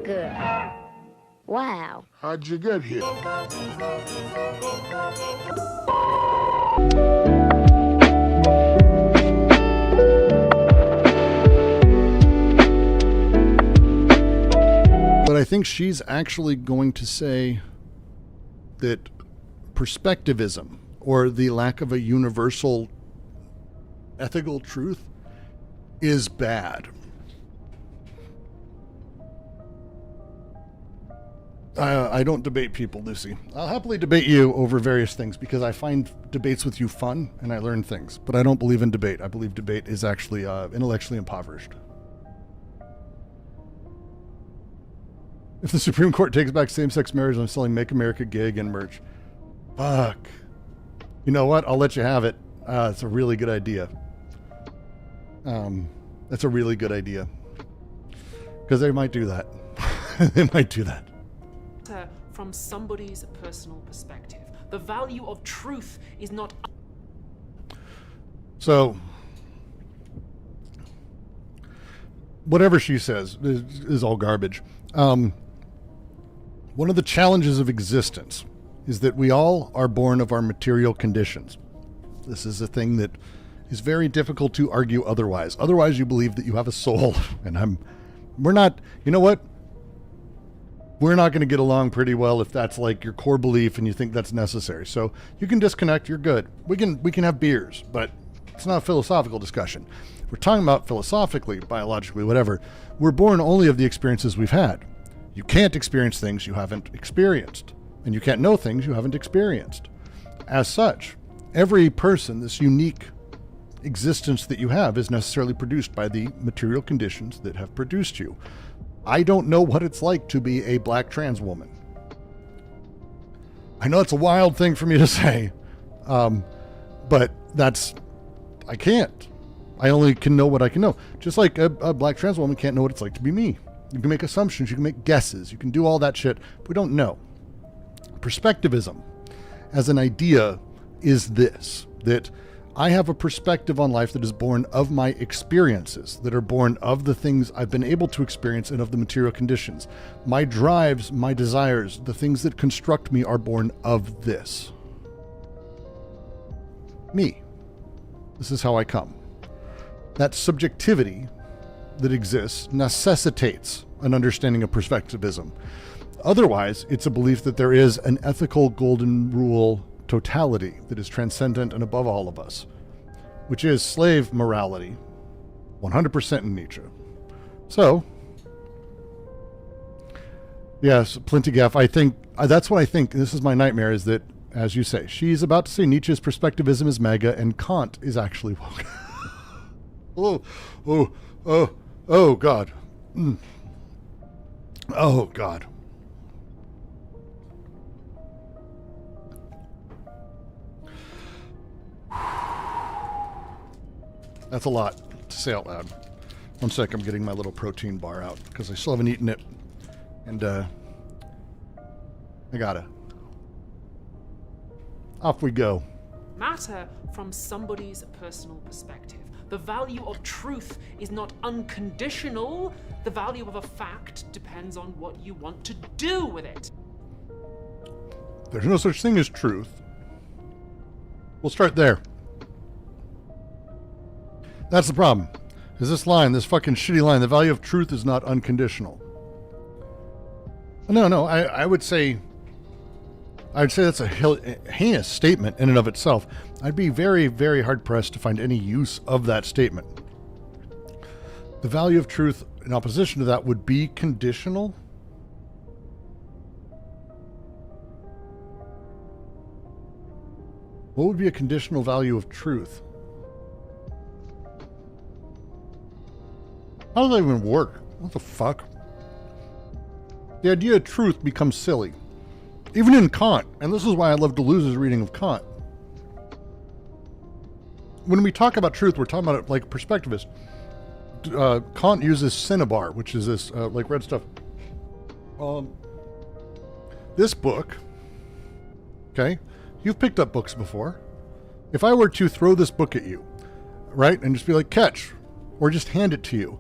Good. Wow. How'd you get here? But I think she's actually going to say that perspectivism, or the lack of a universal ethical truth, is bad. I don't debate people, Lucy. I'll happily debate you over various things because I find debates with you fun and I learn things. But I don't believe in debate. I believe debate is actually intellectually impoverished. If the Supreme Court takes back same-sex marriage, I'm selling Make America Gay Again merch. Fuck. You know what? I'll let you have it. It's a really good idea. That's a really good idea. Because they might do that. They might do that. From somebody's personal perspective. The value of truth is not... So, whatever she says is all garbage. One of the challenges of existence is that we all are born of our material conditions. This is a thing that is very difficult to argue otherwise. Otherwise, you believe that you have a soul, and we're not, you know what? We're not going to get along pretty well if that's like your core belief and you think that's necessary. So you can disconnect, you're good. We can have beers, but it's not a philosophical discussion. We're talking about philosophically, biologically, whatever. We're born only of the experiences we've had. You can't experience things you haven't experienced, and you can't know things you haven't experienced. As such, every person, this unique existence that you have, is necessarily produced by the material conditions that have produced you. I don't know what it's like to be a black trans woman. I know it's a wild thing for me to say, but I can't. I only can know what I can know. Just like a black trans woman can't know what it's like to be me. You can make assumptions, you can make guesses, you can do all that shit, but we don't know. Perspectivism as an idea is this, that I have a perspective on life that is born of my experiences, that are born of the things I've been able to experience and of the material conditions. My drives, my desires, the things that construct me are born of this. Me. This is how I come. That subjectivity that exists necessitates an understanding of perspectivism. Otherwise, it's a belief that there is an ethical golden rule totality that is transcendent and above all of us, which is slave morality, 100% in Nietzsche. So, yes, Plentygaff, I think, that's what I think, this is my nightmare, is that, as you say, she's about to say Nietzsche's perspectivism is mega and Kant is actually woke. Oh, God. Oh, God. That's a lot to say out loud. One sec, I'm getting my little protein bar out because I still haven't eaten it. And, I gotta. Off we go. Matter from somebody's personal perspective. The value of truth is not unconditional. The value of a fact depends on what you want to do with it. There's no such thing as truth. We'll start there. That's the problem. Is this line, this fucking shitty line, the value of truth is not unconditional. No, I would say that's a heinous statement in and of itself. I'd be very, very hard pressed to find any use of that statement. The value of truth in opposition to that would be conditional. What would be a conditional value of truth? How does that even work? What the fuck? The idea of truth becomes silly. Even in Kant, and this is why I love Deleuze's reading of Kant. When we talk about truth, we're talking about it like perspectivist. Kant uses cinnabar, which is this like red stuff. This book, okay, you've picked up books before. If I were to throw this book at you, right, and just be like, catch, or just hand it to you,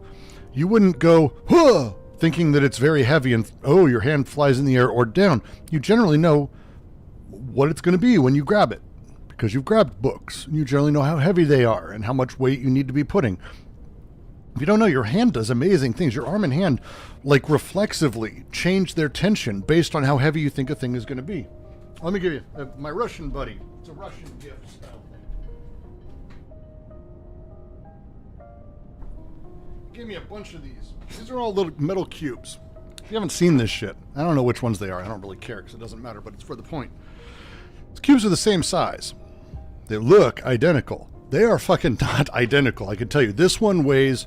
you wouldn't go, huh, thinking that it's very heavy and, oh, your hand flies in the air or down. You generally know what it's going to be when you grab it because you've grabbed books. You generally know how heavy they are and how much weight you need to be putting. If you don't know, your hand does amazing things. Your arm and hand, like, reflexively change their tension based on how heavy you think a thing is going to be. Let me give you my Russian buddy. It's a Russian gift style thing. Give me a bunch of these. These are all little metal cubes. If you haven't seen this shit, I don't know which ones they are. I don't really care because it doesn't matter, but it's for the point. These cubes are the same size. They look identical. They are fucking not identical. I can tell you, this one weighs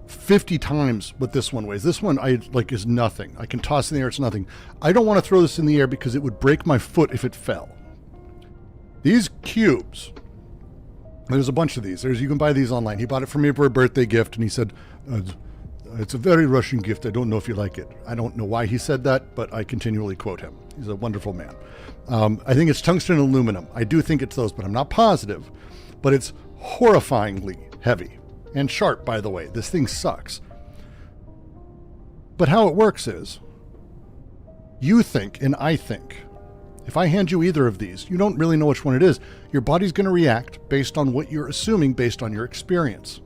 50 times what this one weighs. This one is nothing. I can toss in the air, it's nothing. I don't want to throw this in the air because it would break my foot if it fell. These cubes, there's a bunch of these. You can buy these online. He bought it for me for a birthday gift, and he said, it's a very Russian gift. I don't know if you like it. I don't know why he said that, but I continually quote him. He's a wonderful man. I think it's tungsten and aluminum. I do think it's those, but I'm not positive. But it's horrifyingly heavy. And sharp, by the way. This thing sucks. But how it works is, you think and I think. If I hand you either of these, you don't really know which one it is. Your body's going to react based on what you're assuming based on your experience.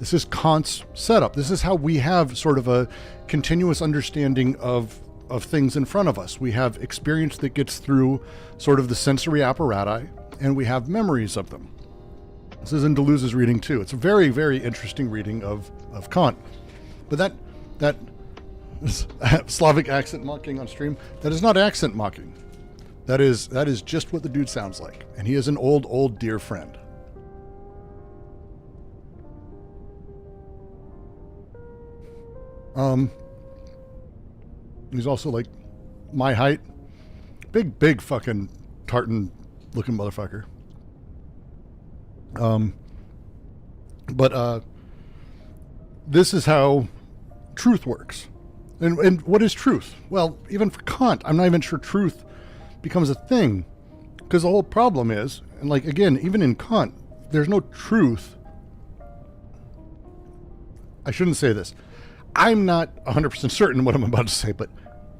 This is Kant's setup. This is how we have sort of a continuous understanding of things in front of us. We have experience that gets through sort of the sensory apparatus, and we have memories of them. This is in Deleuze's reading too. It's a very, very interesting reading of Kant. But that Slavic accent mocking on stream, that is not accent mocking. That is just what the dude sounds like. And he is an old dear friend. He's also like my height. Big fucking tartan looking motherfucker. But this is how truth works. And what is truth? Well, even for Kant, I'm not even sure truth becomes a thing. Because the whole problem is, and like, again, even in Kant, there's no truth. I shouldn't say this. I'm not 100% certain what I'm about to say, but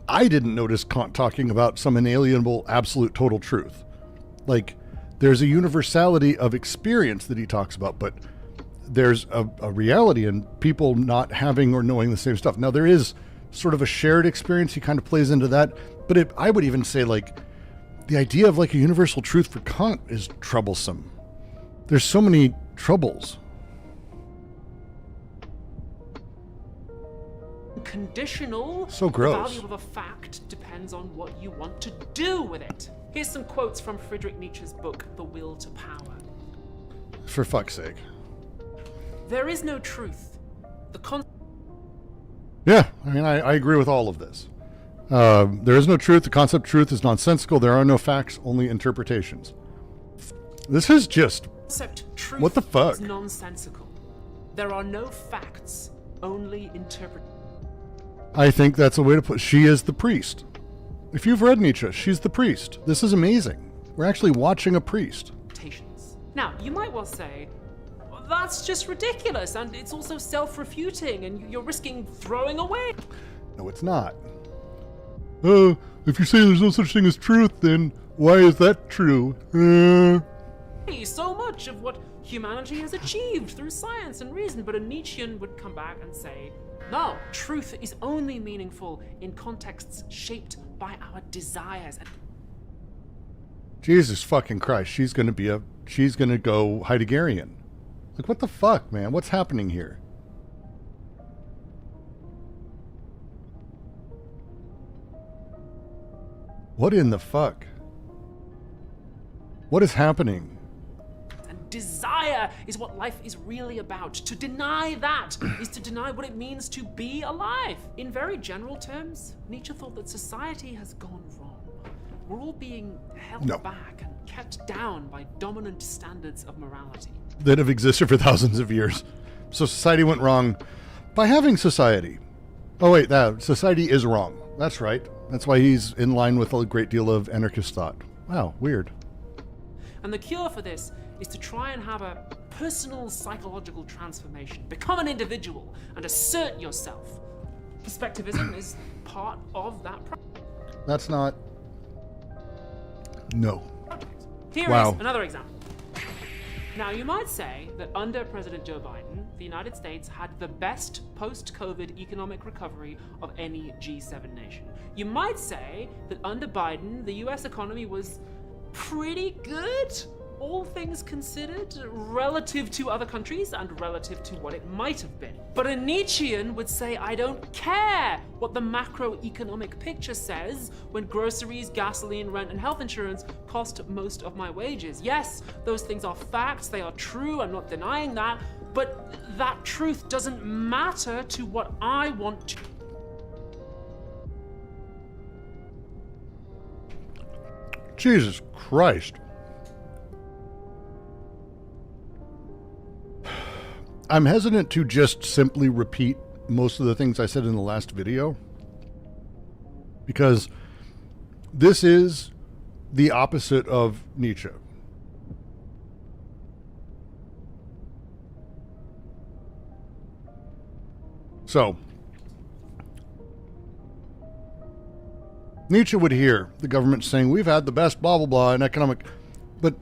I didn't notice Kant talking about some inalienable, absolute, total truth. Like, there's a universality of experience that he talks about, but there's a reality in people not having or knowing the same stuff. Now, there is sort of a shared experience. He kind of plays into that. But I would even say, like, the idea of, like, a universal truth for Kant is troublesome. There's so many troubles. Conditional. So gross. The value of a fact depends on what you want to do with it. Here's some quotes from Friedrich Nietzsche's book, The Will to Power. For fuck's sake. There is no truth. Yeah, I mean, I agree with all of this. There is no truth. The concept of truth is nonsensical. There are no facts, only interpretations. This is just... Truth what the fuck? Is nonsensical. There are no facts, only interpretations. I think that's a way to put... She is the priest. If you've read Nietzsche, she's the priest. This is amazing. We're actually watching a priest. Now, you might well say, well, that's just ridiculous, and it's also self-refuting, and you're risking throwing away. No, it's not. If you say there's no such thing as truth, then why is that true? So much of what humanity has achieved through science and reason, but a Nietzschean would come back and say, no, truth is only meaningful in contexts shaped by our desires. Jesus fucking Christ, she's gonna go Heideggerian. Like, what the fuck, man? What's happening here? What in the fuck? What is happening? Desire is what life is really about. To deny that is to deny what it means to be alive. In very general terms, Nietzsche thought that society has gone wrong. We're all being held back and kept down by dominant standards of morality that have existed for thousands of years. So society went wrong by having society. Oh wait, society is wrong. That's right. That's why he's in line with a great deal of anarchist thought. Wow, weird. And the cure for this is to try and have a personal psychological transformation. Become an individual and assert yourself. Perspectivism is part of that That's not... No. project. Here Wow. is another example. Now, you might say that under President Joe Biden, the United States had the best post-COVID economic recovery of any G7 nation. You might say that under Biden, the US economy was pretty good, all things considered, relative to other countries and relative to what it might have been. But a Nietzschean would say, I don't care what the macroeconomic picture says when groceries, gasoline, rent, and health insurance cost most of my wages. Yes, those things are facts, they are true, I'm not denying that, but that truth doesn't matter to what I want to. Jesus Christ. I'm hesitant to just simply repeat most of the things I said in the last video, because this is the opposite of Nietzsche. So, Nietzsche would hear the government saying, we've had the best blah, blah, blah in economic, but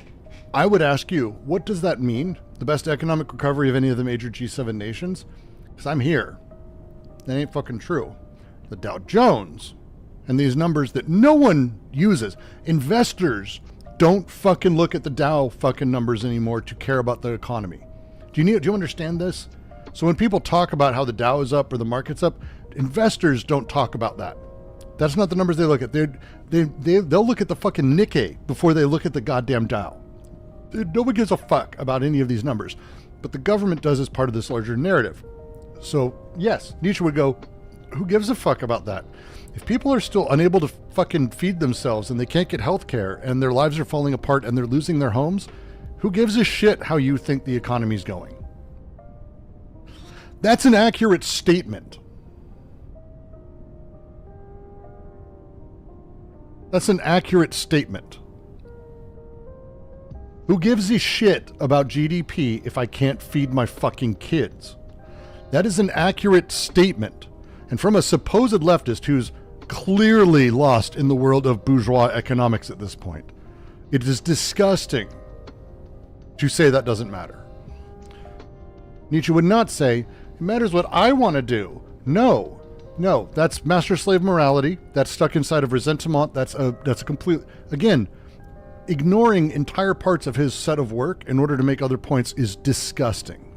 I would ask you, what does that mean? The best economic recovery of any of the major G7 nations? Because I'm here. That ain't fucking true. The Dow Jones and these numbers that no one uses. Investors don't fucking look at the Dow fucking numbers anymore to care about the economy. Do you understand this? So when people talk about how the Dow is up or the market's up, investors don't talk about that. That's not the numbers they look at. They'll look at the fucking Nikkei before they look at the goddamn Dow. Nobody gives a fuck about any of these numbers, but the government does as part of this larger narrative. So yes, Nietzsche would go, who gives a fuck about that? If people are still unable to fucking feed themselves and they can't get health care and their lives are falling apart and they're losing their homes, who gives a shit how you think the economy's going? That's an accurate statement. That's an accurate statement. Who gives a shit about GDP if I can't feed my fucking kids? That is an accurate statement. And from a supposed leftist who's clearly lost in the world of bourgeois economics at this point, it is disgusting to say that doesn't matter. Nietzsche would not say, it matters what I want to do. No, that's master-slave morality. That's stuck inside of resentment. That's a complete, again, ignoring entire parts of his set of work in order to make other points is disgusting.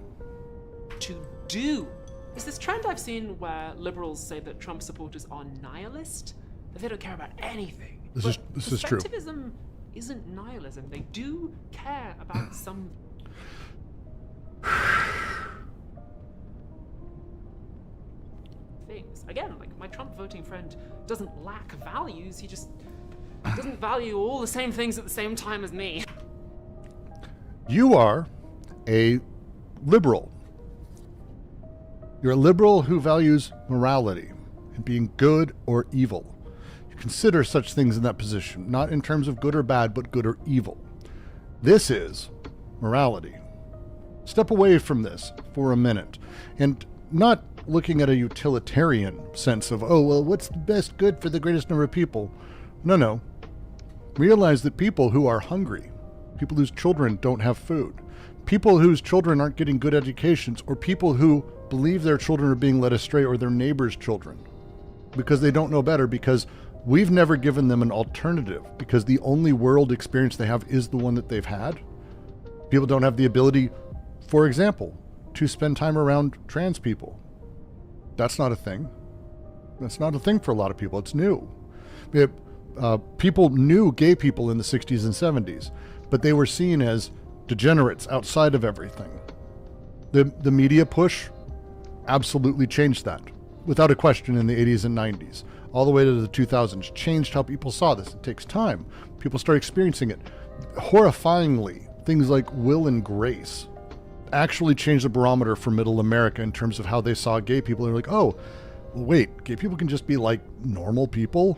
To do is this trend I've seen where liberals say that Trump supporters are nihilist, that they don't care about anything. This is true. Perspectivism isn't nihilism. They do care about some things. Again, like my Trump voting friend doesn't lack values, he just doesn't value all the same things at the same time as me. You are a liberal. You're a liberal who values morality and being good or evil. You consider such things in that position, not in terms of good or bad, but good or evil. This is morality. Step away from this for a minute and not looking at a utilitarian sense of, oh, well, what's the best good for the greatest number of people? No. Realize that people who are hungry, people whose children don't have food, people whose children aren't getting good educations, or people who believe their children are being led astray or their neighbor's children because they don't know better, because we've never given them an alternative, because the only world experience they have is the one that they've had. People don't have the ability, for example, to spend time around trans people. That's not a thing. That's not a thing for a lot of people. It's new. People knew gay people in the 60s and 70s, but they were seen as degenerates outside of everything. The media push absolutely changed that, without a question, in the 80s and 90s, all the way to the 2000s. Changed how people saw this. It takes time. People start experiencing it. Horrifyingly, things like Will and Grace actually changed the barometer for middle America in terms of how they saw gay people. They're like, oh, wait, gay people can just be like normal people?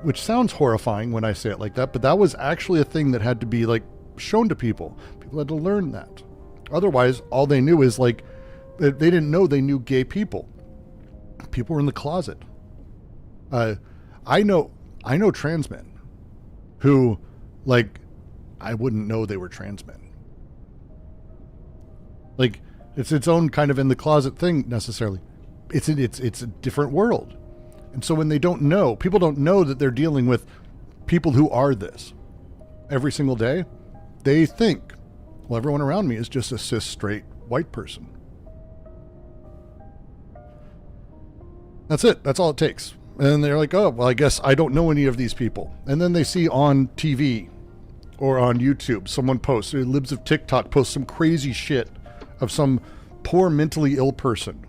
Which sounds horrifying when I say it like that, but that was actually a thing that had to be like shown to people. People had to learn that. Otherwise, all they knew is like, they didn't know they knew gay people. People were in the closet. I know trans men who, like, I wouldn't know they were trans men. Like, it's its own kind of in the closet thing necessarily. It's a different world. And so when they don't know, people don't know that they're dealing with people who are this every single day, they think, well, everyone around me is just a cis straight white person. That's it. That's all it takes. And they're like, oh, well, I guess I don't know any of these people. And then they see on TV or on YouTube, someone posts, libs of TikTok post some crazy shit of some poor mentally ill person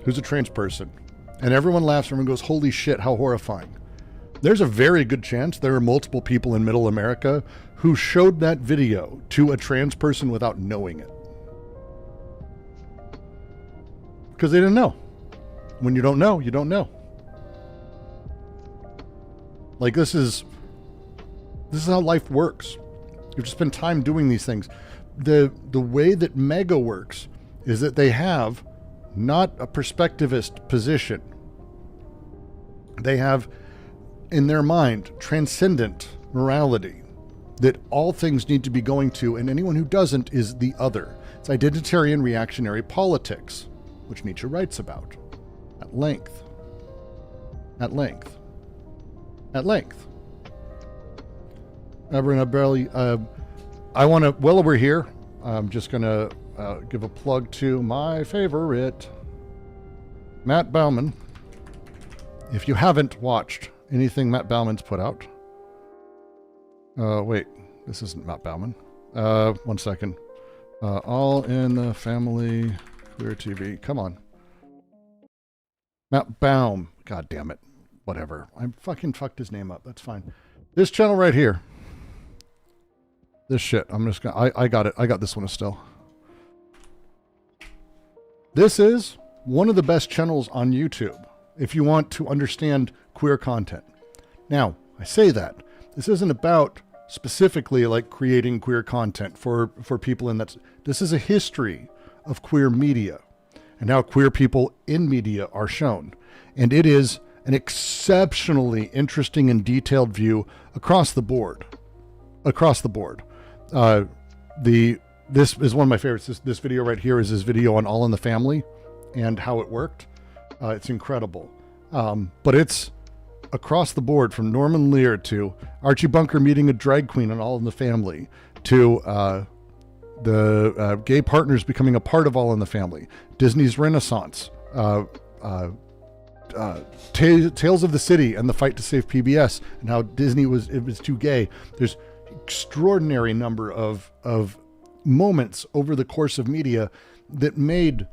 who's a trans person. And everyone laughs and goes, holy shit, how horrifying. There's a very good chance there are multiple people in middle America who showed that video to a trans person without knowing it. Because they didn't know. When you don't know, you don't know. Like, this is how life works. You have to spend time doing these things. The way that MAGA works is that they have not a perspectivist position. They have, in their mind, transcendent morality that all things need to be going to, and anyone who doesn't is the other. It's identitarian reactionary politics, which Nietzsche writes about at length. At length. At length. I want to, while we're here, I'm just going to give a plug to my favorite, Matt Bauman. If you haven't watched anything Matt Bauman's put out, wait, this isn't Matt Bauman. 1 second. All in the Family Queer TV. Come on. Matt Baum. God damn it. Whatever. I fucking fucked his name up. That's fine. This channel right here. This shit. I'm just gonna, I got it. I got this one still. This is one of the best channels on YouTube if you want to understand queer content. Now, I say that. This isn't about specifically like creating queer content for people in that. This is a history of queer media and how queer people in media are shown. And it is an exceptionally interesting and detailed view across the board. Across the board. This is one of my favorites. This video right here is his video on All in the Family and how it worked. It's incredible. But it's across the board, from Norman Lear to Archie Bunker meeting a drag queen on All in the Family to the gay partners becoming a part of All in the Family, Disney's Renaissance, Tales of the City and the fight to save PBS, and how Disney was too gay. There's extraordinary number of moments over the course of media that made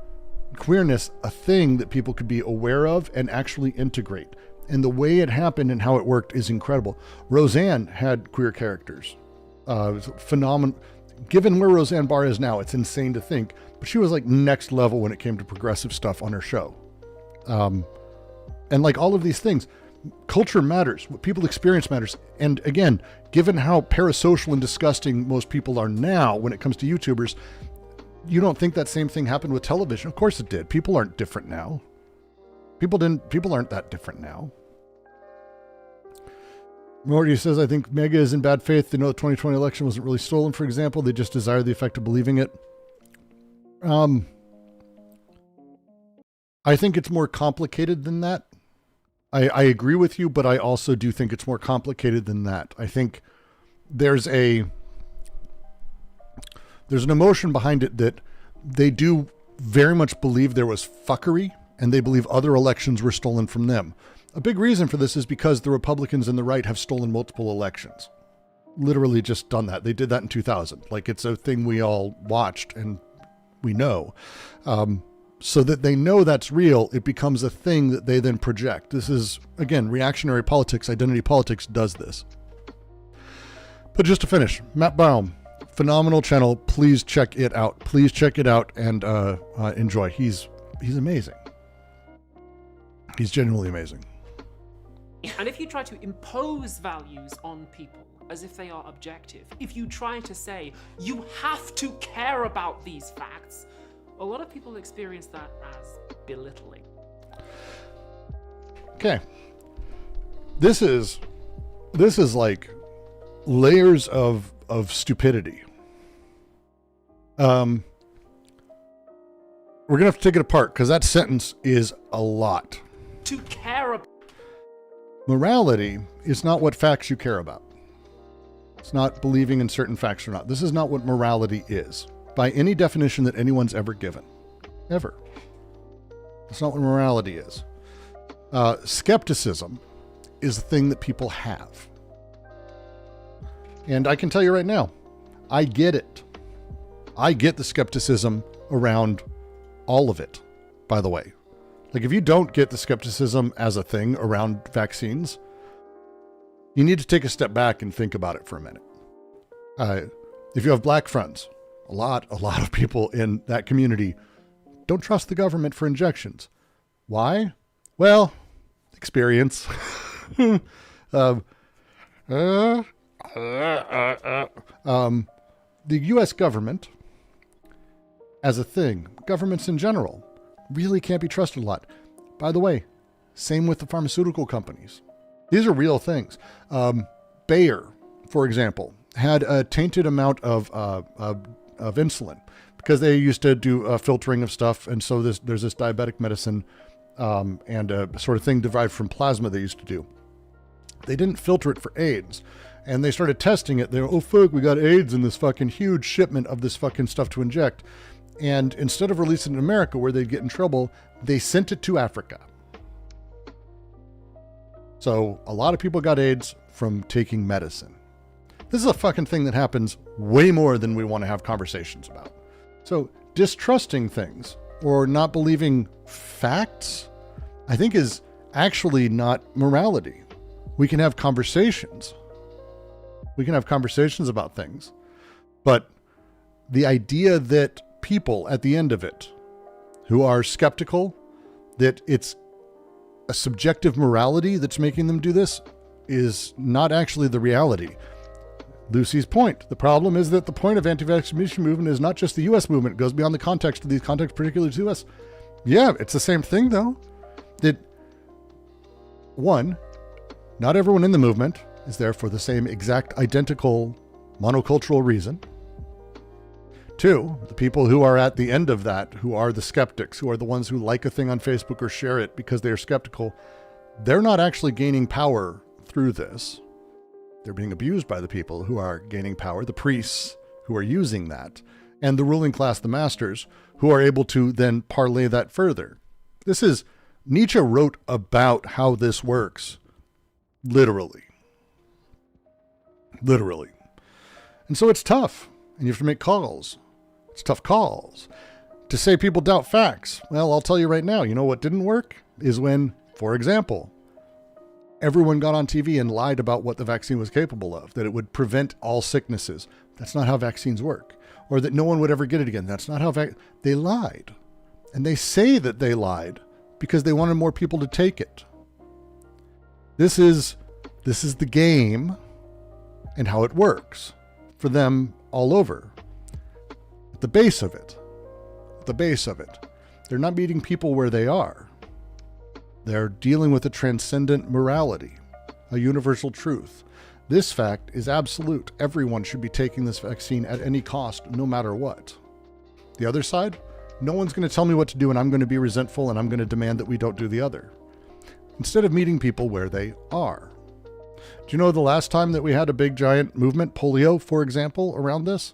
queerness a thing that people could be aware of and actually integrate. And the way it happened and how it worked is incredible. Roseanne had queer characters. It was phenomenal. Given where Roseanne Barr is now, it's insane to think, but she was like next level when it came to progressive stuff on her show. And like all of these things, culture matters. What people experience matters. And again, given how parasocial and disgusting most people are now when it comes to YouTubers, you don't think that same thing happened with television? Of course it did. People aren't different now. People aren't that different now. Morty says, I think MAGA is in bad faith. They know the 2020 election wasn't really stolen, for example. They just desire the effect of believing it. I think it's more complicated than that. I agree with you, but I also do think it's more complicated than that. I think there's an emotion behind it that they do very much believe there was fuckery, and they believe other elections were stolen from them. A big reason for this is because the Republicans and the right have stolen multiple elections. Literally just done that. They did that in 2000. Like, it's a thing we all watched and we know. So that they know that's real, it becomes a thing that they then project. This is, again, reactionary politics, identity politics does this. But just to finish, Matt Baum, phenomenal channel. Please check it out. Please check it out and enjoy. He's amazing. He's genuinely amazing. And if you try to impose values on people as if they are objective, if you try to say, you have to care about these facts, a lot of people experience that as belittling. Okay. This is like layers of stupidity. We're gonna have to take it apart because that sentence is a lot. To care about. Morality is not what facts you care about. It's not believing in certain facts or not. This is not what morality is, by any definition that anyone's ever given. Ever. That's not what morality is. Skepticism is a thing that people have. And I can tell you right now, I get it. I get the skepticism around all of it, by the way. Like, if you don't get the skepticism as a thing around vaccines, you need to take a step back and think about it for a minute. If you have black friends, a lot of people in that community don't trust the government for injections. Why? Well, experience. The U.S. government, as a thing, governments in general, really can't be trusted a lot. By the way, same with the pharmaceutical companies. These are real things. Bayer, for example, had a tainted amount of insulin because they used to do filtering of stuff, and so there's this diabetic medicine and a sort of thing derived from plasma they used to do. They didn't filter it for AIDS, and they started testing it. They were, oh fuck, we got AIDS in this fucking huge shipment of this fucking stuff to inject. And instead of releasing it in America where they'd get in trouble, they sent it to Africa. So a lot of people got AIDS from taking medicine. This is a fucking thing that happens way more than we want to have conversations about. So distrusting things or not believing facts, I think, is actually not morality. We can have conversations. We can have conversations about things. But the idea that people at the end of it who are skeptical that it's a subjective morality that's making them do this is not actually the reality. Lucy's point. The problem is that the point of anti-vaccination movement is not just the U.S. movement. It goes beyond the context of these contexts, particularly to us. Yeah, it's the same thing, though. That, one, not everyone in the movement is there for the same exact identical monocultural reason. Two, the people who are at the end of that, who are the skeptics, who are the ones who like a thing on Facebook or share it because they are skeptical, they're not actually gaining power through this. They're being abused by the people who are gaining power, the priests who are using that, and the ruling class, the masters, who are able to then parlay that further. Nietzsche wrote about how this works, literally. Literally. And so it's tough, and you have to make calls. It's tough calls. To say people doubt facts, well, I'll tell you right now, you know what didn't work? Is when, for example, everyone got on TV and lied about what the vaccine was capable of, that it would prevent all sicknesses. That's not how vaccines work. Or that no one would ever get it again. That's not how they lied. And they say that they lied because they wanted more people to take it. This is the game and how it works for them all over. At the base of it, they're not meeting people where they are. They're dealing with a transcendent morality, a universal truth. This fact is absolute. Everyone should be taking this vaccine at any cost, no matter what. The other side, no one's going to tell me what to do, and I'm going to be resentful, and I'm going to demand that we don't do the other. Instead of meeting people where they are. Do you know the last time that we had a big giant movement, polio, for example, around this?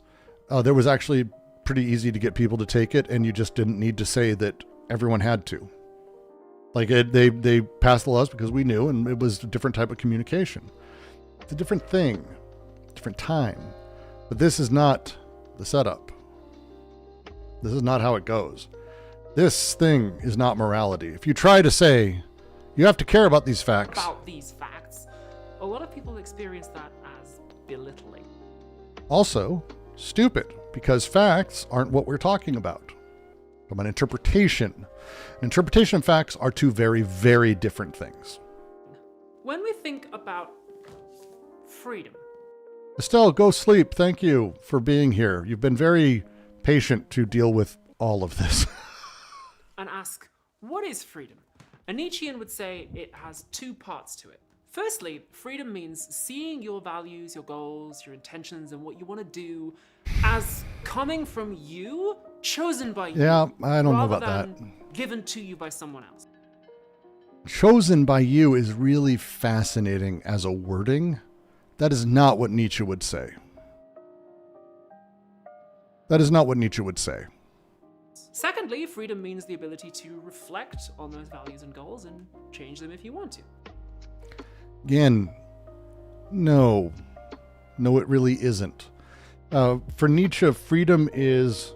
There was actually pretty easy to get people to take it, and you just didn't need to say that everyone had to. Like they passed the laws because we knew, and it was a different type of communication. It's a different thing, different time. But this is not the setup. This is not how it goes. This thing is not morality. If you try to say, you have to care about these facts. A lot of people experience that as belittling. Also, stupid, because facts aren't what we're talking about. From an interpretation. Interpretation and facts are two very, very different things. When we think about freedom. Estelle, go sleep. Thank you for being here. You've been very patient to deal with all of this. And ask, What is freedom? A Nietzschean would say it has two parts to it. Firstly, freedom means seeing your values, your goals, your intentions, and what you want to do as coming from you, chosen by you. Yeah, I don't know about rather that. than given to you by someone else. Chosen by you is really fascinating as a wording. That is not what Nietzsche would say. That is not what Nietzsche would say. Secondly, freedom means the ability to reflect on those values and goals and change them if you want to. Again, no. No, it really isn't. For Nietzsche, freedom is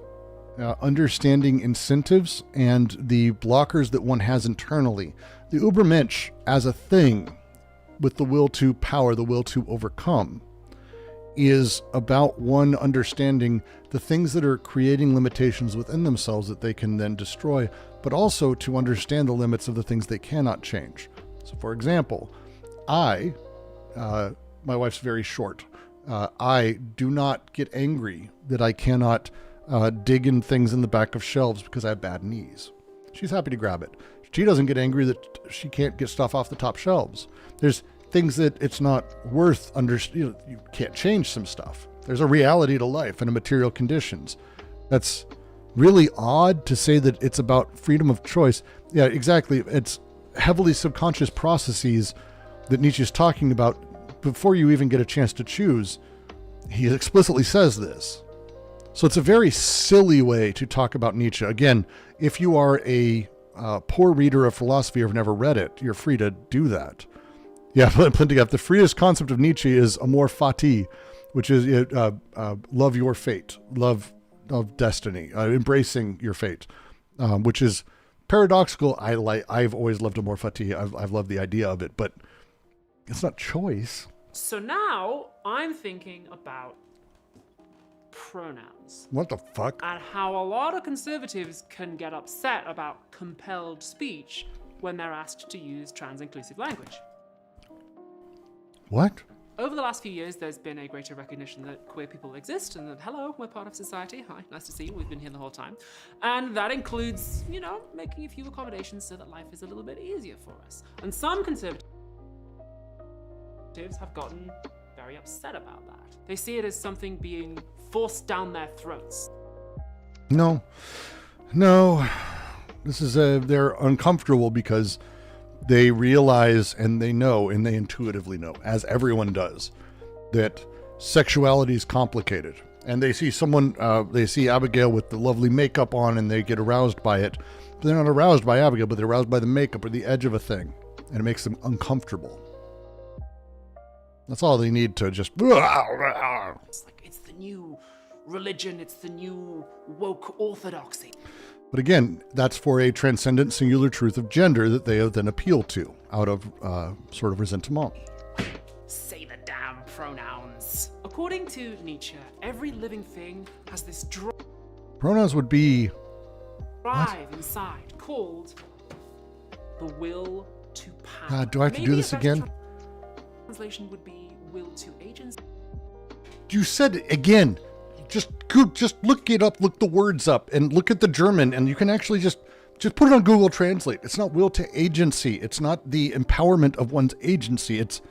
understanding incentives and the blockers that one has internally. The Übermensch as a thing with the will to power, the will to overcome, is about one understanding the things that are creating limitations within themselves that they can then destroy, but also to understand the limits of the things they cannot change. So for example, my wife's very short. I do not get angry that I cannot dig in things in the back of shelves because I have bad knees. She's happy to grab it. She doesn't get angry that she can't get stuff off the top shelves. There's things that it's not worth you can't change some stuff. There's a reality to life and material conditions. That's really odd to say that it's about freedom of choice. Yeah, exactly. It's heavily subconscious processes that Nietzsche's talking about before you even get a chance to choose. He explicitly says this. So it's a very silly way to talk about Nietzsche. Again, if you are a poor reader of philosophy or have never read it, you're free to do that. Yeah, plenty of. The freest concept of Nietzsche is amor fati, which is love your fate, love of destiny, embracing your fate, which is paradoxical. I've always loved amor fati. I've loved the idea of it, but it's not choice. So now I'm thinking about pronouns. What the fuck? And how a lot of conservatives can get upset about compelled speech when they're asked to use trans-inclusive language. What? Over the last few years, there's been a greater recognition that queer people exist and that, hello, we're part of society. Hi, nice to see you. We've been here the whole time. And that includes, making a few accommodations so that life is a little bit easier for us. And some conservatives have gotten very upset about that. They see it as something being forced down their throats. No. This is they're uncomfortable because they realize and they know and they intuitively know, as everyone does, that sexuality is complicated. And they see they see Abigail with the lovely makeup on and they get aroused by it. But they're not aroused by Abigail, but they're aroused by the makeup or the edge of a thing. And it makes them uncomfortable. That's all they need to just... It's like it's the new religion, it's the new woke orthodoxy. But again, that's for a transcendent singular truth of gender that they then appeal to out of sort of resentment. Say the damn pronouns. According to Nietzsche, every living thing has this Pronouns would be... drive inside called the will to power. God, do I have to do this again? Translation would be will to agency. You said it again. Just look it up, look the words up, and look at the German, and you can actually just put it on Google Translate. It's not will to agency. It's not the empowerment of one's agency. It's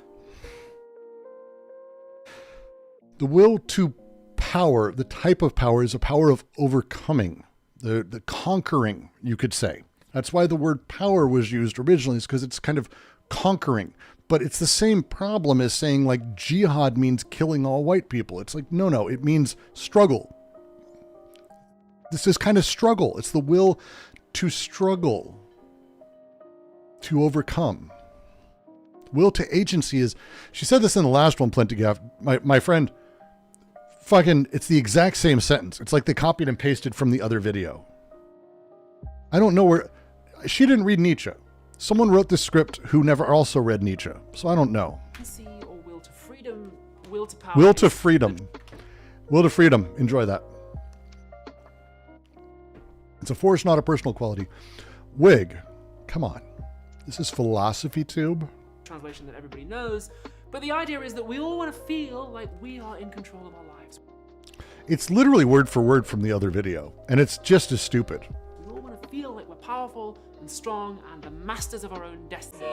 the will to power. The type of power is a power of overcoming, the conquering, you could say. That's why the word power was used originally, is because it's kind of conquering. But it's the same problem as saying like jihad means killing all white people. It's like, no, it means struggle. This is kind of struggle. It's the will to struggle, to overcome. Will to agency is, she said this in the last one, Plenty Gaff, my friend, it's the exact same sentence. It's like they copied and pasted from the other video. I don't know where, she didn't read Nietzsche. Someone wrote this script who never also read Nietzsche, so I don't know. Or will to freedom, will to power. Will to freedom. Will to freedom. Enjoy that. It's a force, not a personal quality. Wig. Come on. This is PhilosophyTube. Translation that everybody knows, but the idea is that we all want to feel like we are in control of our lives. It's literally word for word from the other video, and it's just as stupid. We all want to feel like we're powerful and strong and the masters of our own destiny.